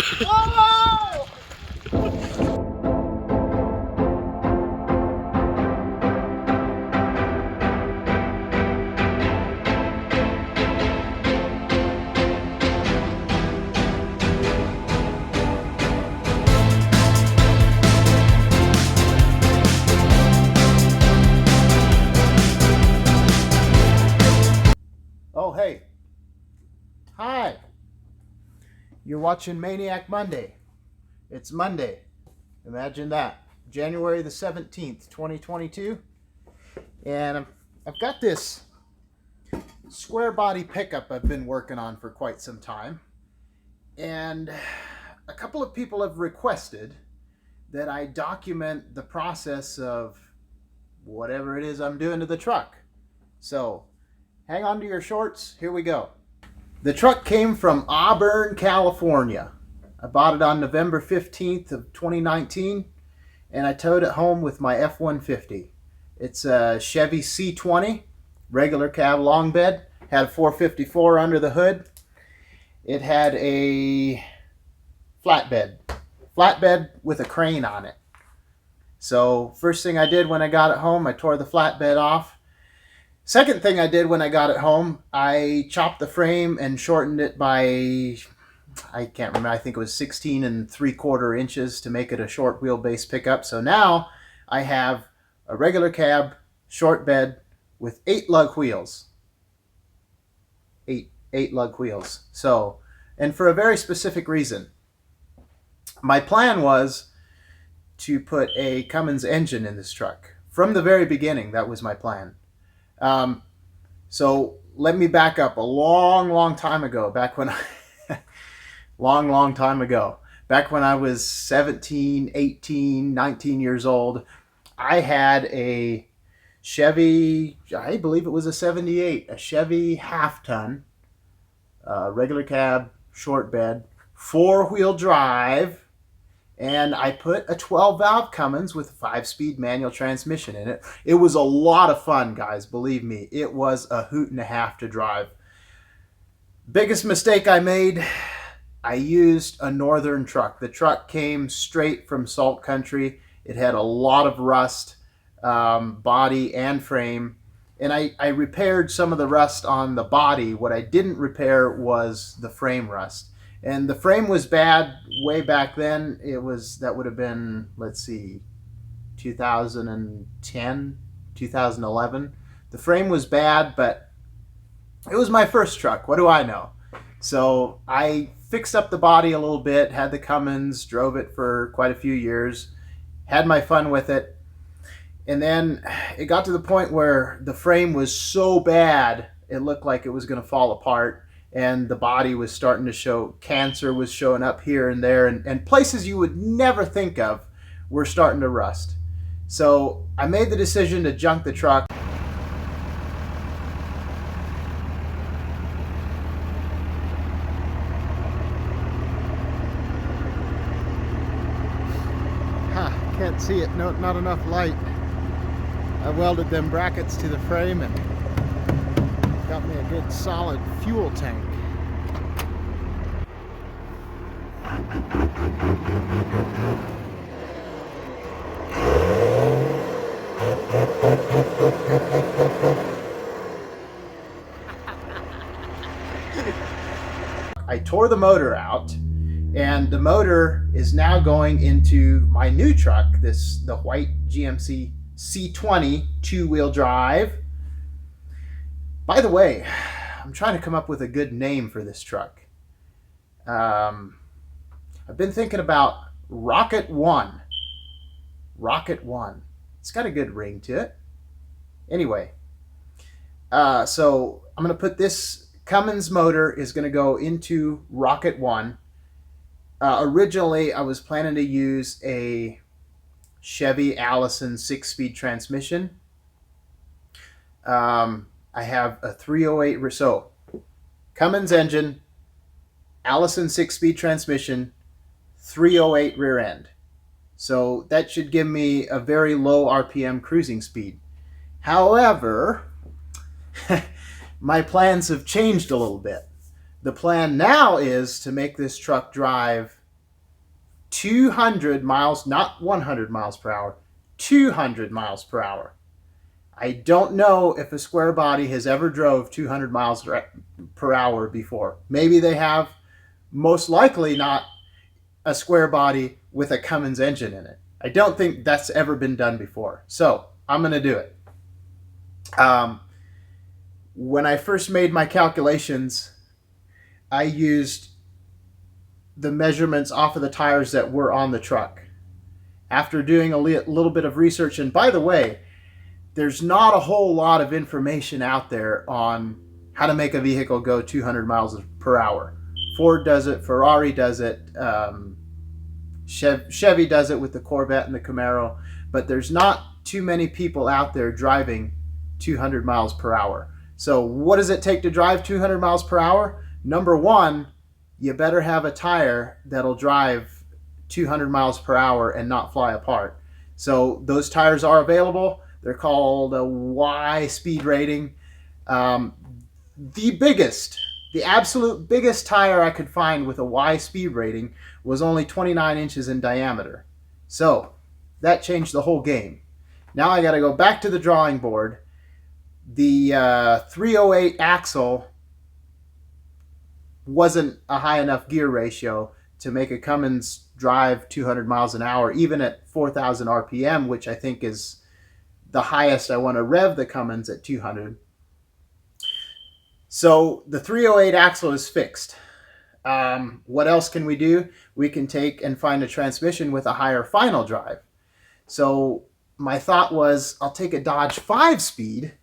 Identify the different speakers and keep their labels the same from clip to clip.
Speaker 1: Oh! Oh, hey. Hi. You're watching Maniac Monday. It's Monday. Imagine that. January the 17th, 2022. And I've got this Squarebody pickup I've been working on for quite some time. And a couple of people have requested that I document the process of whatever it is I'm doing to the truck. So hang on to your shorts. Here we go. The truck came from Auburn, California. I bought it on November 15th of 2019, and I towed it home with my F-150. It's a Chevy C20, regular cab long bed, had a 454 under the hood. It had a flatbed with a crane on it. So first thing I did when I got it home, I tore the flatbed off. Second thing I did when I got it home, I chopped the frame and shortened it by, I can't remember, I think it was 16 3/4 inches to make it a short wheelbase pickup. So now I have a regular cab, short bed with 8 lug wheels. Eight lug wheels. So, and for a very specific reason. My plan was to put a Cummins engine in this truck. From the very beginning, that was my plan. So let me back up a long time ago, back when long time ago, back when I was 17, 18, 19 years old, I had a Chevy, I believe it was a 78, a Chevy half-ton, regular cab, short bed, 4-wheel drive, and I put a 12-valve Cummins with a 5-speed manual transmission in it. It was a lot of fun, guys. Believe me, it was a hoot and a half to drive. Biggest mistake I made, I used a northern truck. The truck came straight from salt country. It had a lot of rust, body and frame. And I repaired some of the rust on the body. What I didn't repair was the frame rust. And the frame was bad way back then. That would have been, let's see, 2010, 2011. The frame was bad, but it was my first truck. What do I know? So I fixed up the body a little bit, had the Cummins, drove it for quite a few years, had my fun with it. And then it got to the point where the frame was so bad, it looked like it was going to fall apart. And the body was starting to show, cancer was showing up here and there, and places you would never think of were starting to rust. So I made the decision to junk the truck. Can't see it, no, not enough light. I welded them brackets to the frame and got me a good solid fuel tank. I tore the motor out, and the motor is now going into my new truck, the white GMC C20 2-wheel drive. By the way, I'm trying to come up with a good name for this truck. I've been thinking about Rocket One. Rocket One. It's got a good ring to it. Anyway, so I'm going to put this Cummins motor is going to go into Rocket One. Originally, I was planning to use a Chevy Allison 6-speed transmission. I have a 308, so Cummins engine, Allison 6-speed transmission, 308 rear end. So that should give me a very low RPM cruising speed. However, my plans have changed a little bit. The plan now is to make this truck drive 200 miles, not 100 miles per hour, 200 miles per hour. I don't know if a Squarebody has ever drove 200 miles per hour before. Maybe they have. Most likely not a Squarebody with a Cummins engine in it. I don't think that's ever been done before. So I'm going to do it. When I first made my calculations, I used the measurements off of the tires that were on the truck. After doing a little bit of research, and by the way, there's not a whole lot of information out there on how to make a vehicle go 200 miles per hour. Ford does it, Ferrari does it, Chevy does it with the Corvette and the Camaro, but there's not too many people out there driving 200 miles per hour. So what does it take to drive 200 miles per hour? Number one, you better have a tire that'll drive 200 miles per hour and not fly apart. So those tires are available. They're called a Y speed rating. The absolute biggest tire I could find with a Y speed rating was only 29 inches in diameter. So that changed the whole game. Now I got to go back to the drawing board. The 308 axle wasn't a high enough gear ratio to make a Cummins drive 200 miles an hour, even at 4,000 RPM, which I think is the highest I want to rev the Cummins, at 200. So the 308 axle is fixed. What else can we do? We can take and find a transmission with a higher final drive. So my thought was, I'll take a Dodge 5-speed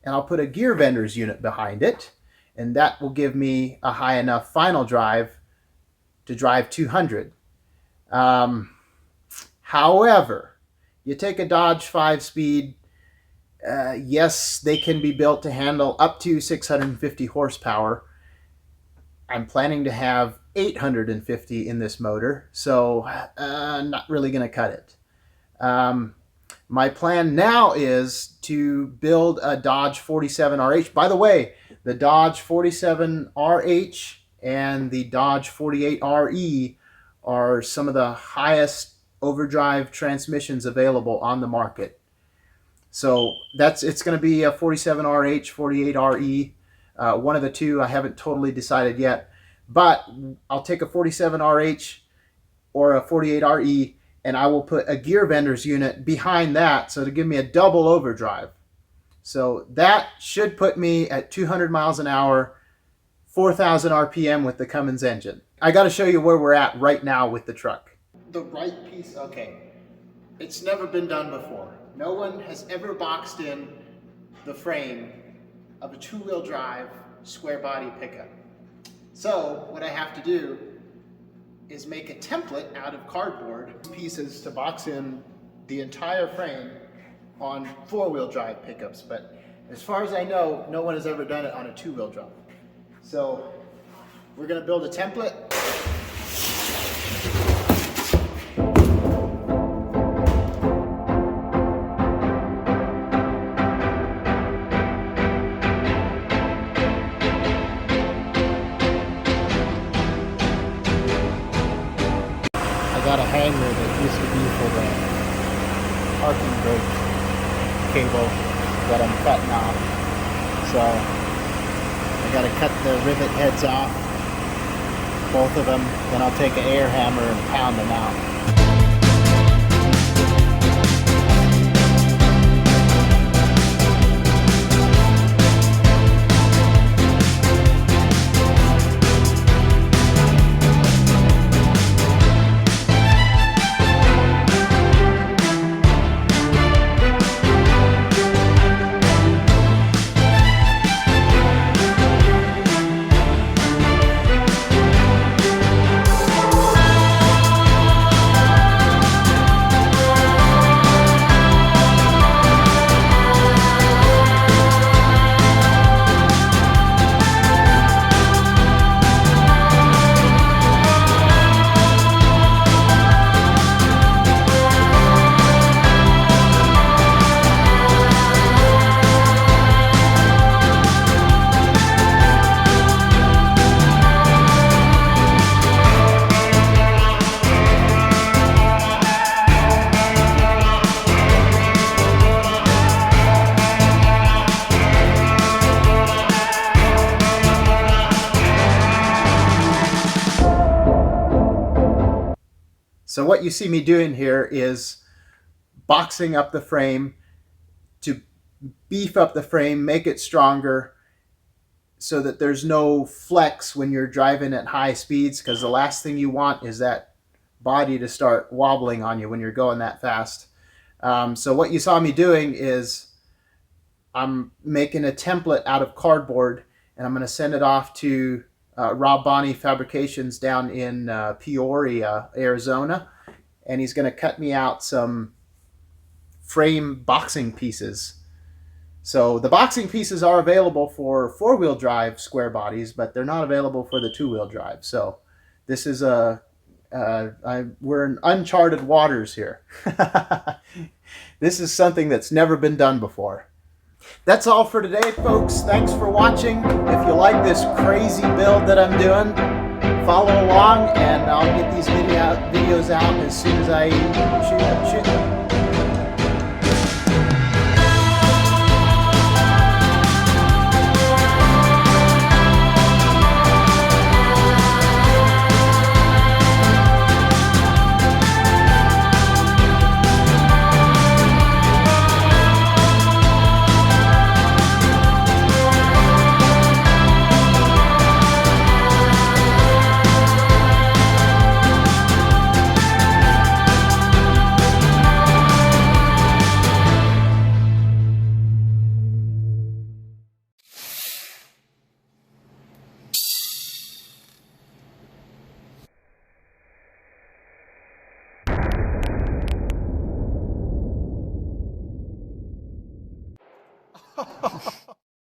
Speaker 1: and I'll put a gear vendor's unit behind it, and that will give me a high enough final drive to drive 200. However, you take a Dodge 5-speed, yes, they can be built to handle up to 650 horsepower. I'm planning to have 850 in this motor, so not really going to cut it. My plan now is to build a Dodge 47RH. By the way, the Dodge 47RH and the Dodge 48RE are some of the highest overdrive transmissions available on the market. So it's going to be a 47RH, 48RE, one of the two. I haven't totally decided yet, but I'll take a 47RH or a 48RE, and I will put a gear vendor's unit behind that, so to give me a double overdrive. So that should put me at 200 miles an hour, 4,000 RPM with the Cummins engine. I got to show you where we're at right now with the truck. The right piece, okay. It's never been done before. No one has ever boxed in the frame of a two-wheel drive square body pickup. So what I have to do is make a template out of cardboard pieces to box in the entire frame on four-wheel drive pickups. But as far as I know, no one has ever done it on a two-wheel drive. So we're going to build a template. Got a hanger that used to be for the parking brake cable that I'm cutting off. So I got to cut the rivet heads off, both of them, then I'll take an air hammer and pound them out. So what you see me doing here is boxing up the frame to beef up the frame, make it stronger, so that there's no flex when you're driving at high speeds, because the last thing you want is that body to start wobbling on you when you're going that fast. So what you saw me doing is I'm making a template out of cardboard, and I'm going to send it off to Rob Bonney Fabrications down in Peoria, Arizona, and he's going to cut me out some frame boxing pieces. So the boxing pieces are available for four-wheel drive square bodies, but they're not available for the two-wheel drive. So this is we're in uncharted waters here. This is something that's never been done before. That's all for today, folks. Thanks for watching. If you like this crazy build that I'm doing, follow along, and I'll get these videos out as soon as I shoot them.